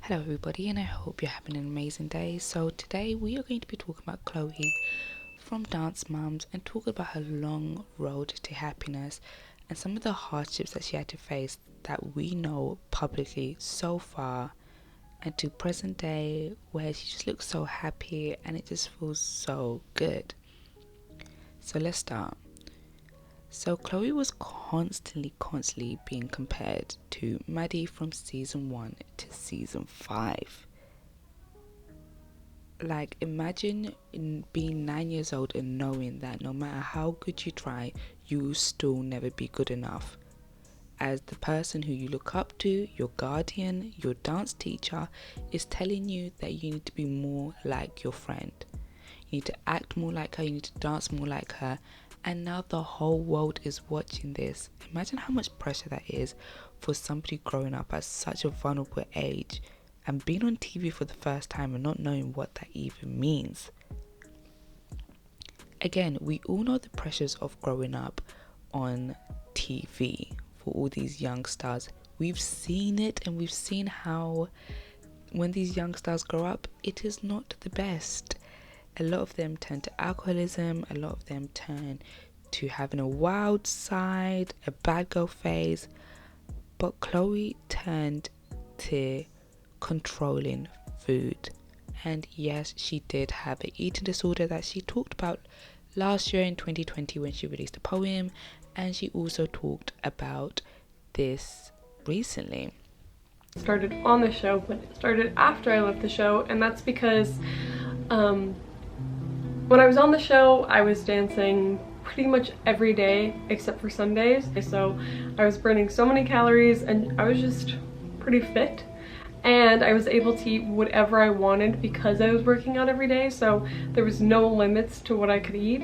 Hello everybody, and I hope you're having an amazing day. So today we are going to be talking about Chloe from Dance Moms and talk about her long road to happiness and some of the hardships that she had to face that we know publicly so far, and to present day where she just looks so happy and it just feels so good. So let's start. So Chloe was constantly being compared to Maddie from season 1 to season 5. Like, imagine being 9 years old and knowing that no matter how good you try, you will still never be good enough. As the person who you look up to, your guardian, your dance teacher, is telling you that you need to be more like your friend. You need to act more like her, you need to dance more like her. And now the whole world is watching this. Imagine how much pressure that is for somebody growing up at such a vulnerable age and being on TV for the first time and not knowing what that even means. Again, we all know the pressures of growing up on TV for all these young stars. We've seen it, and we've seen how when these young stars grow up, it is not the best. A lot of them turn to alcoholism, a lot of them turn to having a wild side, a bad girl phase, but Chloe turned to controlling food. And yes, she did have an eating disorder that she talked about last year in 2020 when she released a poem, and she also talked about this recently. Started on the show, but it started after I left the show, and that's because when I was on the show, I was dancing pretty much every day except for Sundays. So I was burning so many calories and I was just pretty fit. And I was able to eat whatever I wanted because I was working out every day. So there was no limits to what I could eat.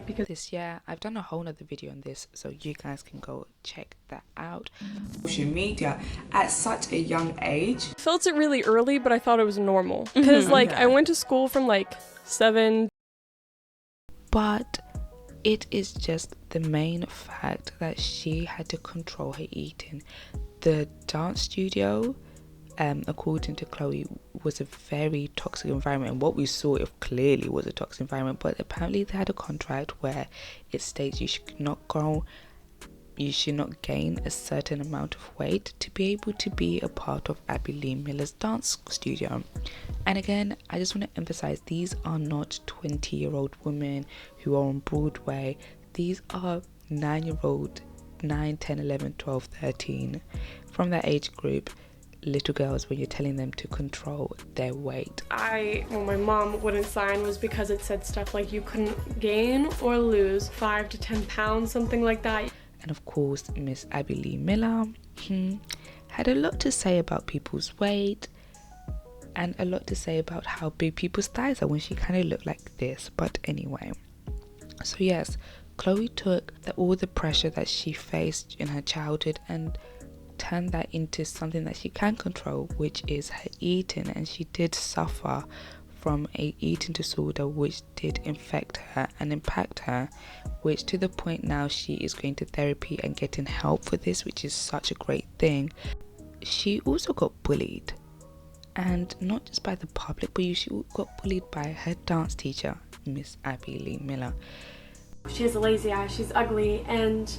Because this year, I've done a whole nother video on this, so you guys can go check that out. Social media at such a young age. I felt it really early, but I thought it was normal. Because I went to school from 7. But it is just the main fact that she had to control her eating. The dance studio, according to Chloe, was a very toxic environment, and what we saw it clearly was a toxic environment. But apparently they had a contract where it states you should not gain a certain amount of weight to be able to be a part of Abby Lee Miller's dance studio. And again, I just want to emphasize, these are not 20-year-old women who are on Broadway. These are 9-year-old, 9, 10, 11, 12, 13, from that age group, little girls, when you're telling them to control their weight. My mom wouldn't sign was because it said stuff like you couldn't gain or lose 5 to 10 pounds, something like that. And of course, Miss Abby Lee Miller had a lot to say about people's weight and a lot to say about how big people's thighs are when she kind of looked like this. But anyway, so yes, Chloe took all the pressure that she faced in her childhood and turned that into something that she can control, which is her eating. And she did suffer from a eating disorder which did infect her and impact her, which to the point now she is going to therapy and getting help for this, which is such a great thing. She also got bullied, and not just by the public, but she got bullied by her dance teacher, Miss Abby Lee Miller. She has a lazy eye, she's ugly, and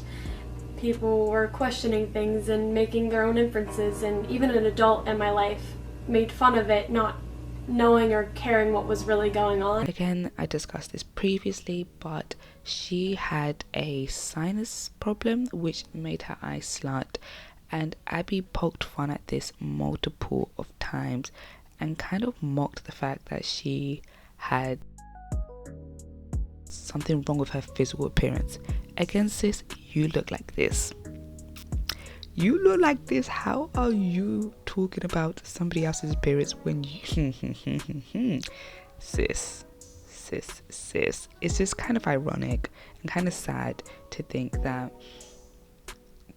people were questioning things and making their own inferences, and even an adult in my life made fun of it, not knowing or caring what was really going on. Again, I discussed this previously, but she had a sinus problem which made her eyes slant, and Abby poked fun at this multiple of times and kind of mocked the fact that she had something wrong with her physical appearance. Again, sis, you look like this. You look like this. How are you talking about somebody else's appearance when you sis? It's just kind of ironic and kind of sad to think that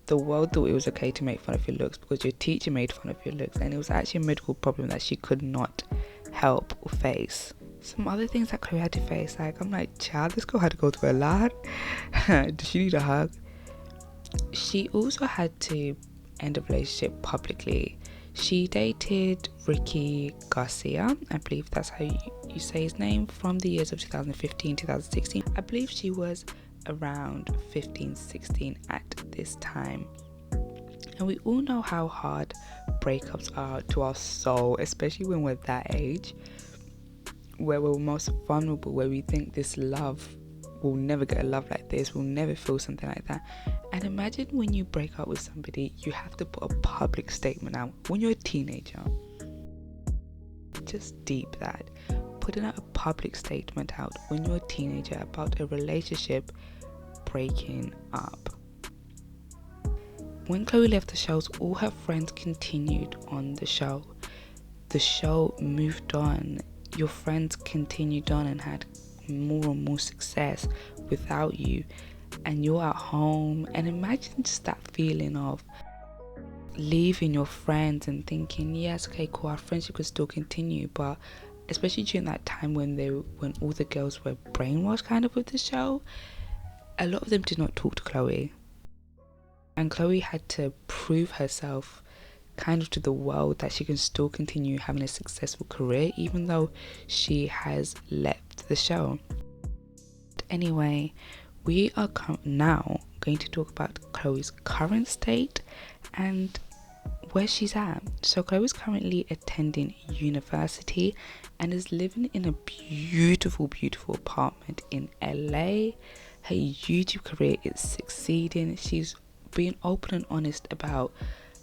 the world thought it was okay to make fun of your looks because your teacher made fun of your looks, and it was actually a medical problem that she could not help or face. Some other things that Chloe had to face, I'm like, child, this girl had to go through a lot. Does she need a hug? She also had to end a relationship publicly. She dated Ricky Garcia, I believe that's how you say his name, from the years of 2015 2016. I believe she was around 15-16 at this time. And we all know how hard breakups are to our soul, especially when we're that age, where we're most vulnerable, where we think this love, we'll never get a love like this, we'll never feel something like that. And imagine when you break up with somebody, you have to put a public statement out when you're a teenager. Just deep that. Putting out a public statement out when you're a teenager about a relationship breaking up. When Chloe left the shows, all her friends continued on the show. The show moved on. Your friends continued on and had more and more success without you, and you're at home. And imagine just that feeling of leaving your friends and thinking, yes, okay, cool, our friendship could still continue, but especially during that time when all the girls were brainwashed kind of with the show, a lot of them did not talk to Chloe, and Chloe had to prove herself kind of to the world that she can still continue having a successful career even though she has left the show. But anyway, we are now going to talk about Chloe's current state and where she's at. So Chloe's currently attending university and is living in a beautiful apartment in LA. Her YouTube career is succeeding. She's being open and honest about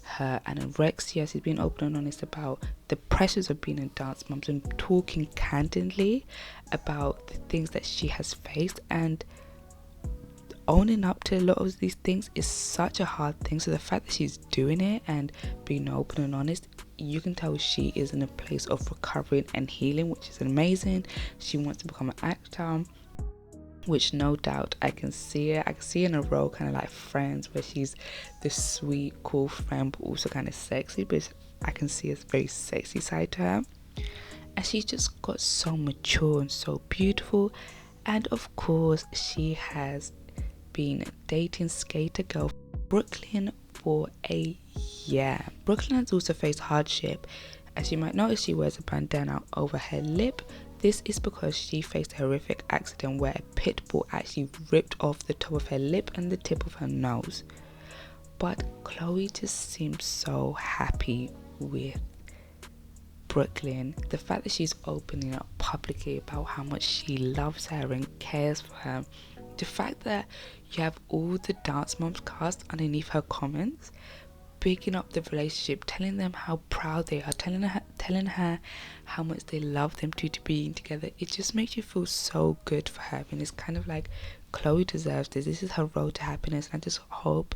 her anorexia. She's been open and honest about the pressures of being a dance mom and talking candidly about the things that she has faced, and owning up to a lot of these things is such a hard thing. So the fact that she's doing it and being open and honest, you can tell she is in a place of recovering and healing, which is amazing. She wants to become an actor, which no doubt I can see in a role kind of like Friends, where she's this sweet, cool friend but also kind of sexy, but I can see a very sexy side to her. And she's just got so mature and so beautiful. And of course, she has been dating skater girl Brooklinn for a year. Brooklinn has also faced hardship. As you might notice, she wears a bandana over her lip. This is because she faced a horrific accident where a pit bull actually ripped off the top of her lip and the tip of her nose. But Chloe just seems so happy with Brooklinn. The fact that she's opening up publicly about how much she loves her and cares for her. The fact that you have all the Dance Moms cast underneath her comments, picking up the relationship, telling them how proud they are, telling her how much they love them two to being together. It just makes you feel so good for her, and it's kind of like Chloe deserves this. This is her road to happiness, and I just hope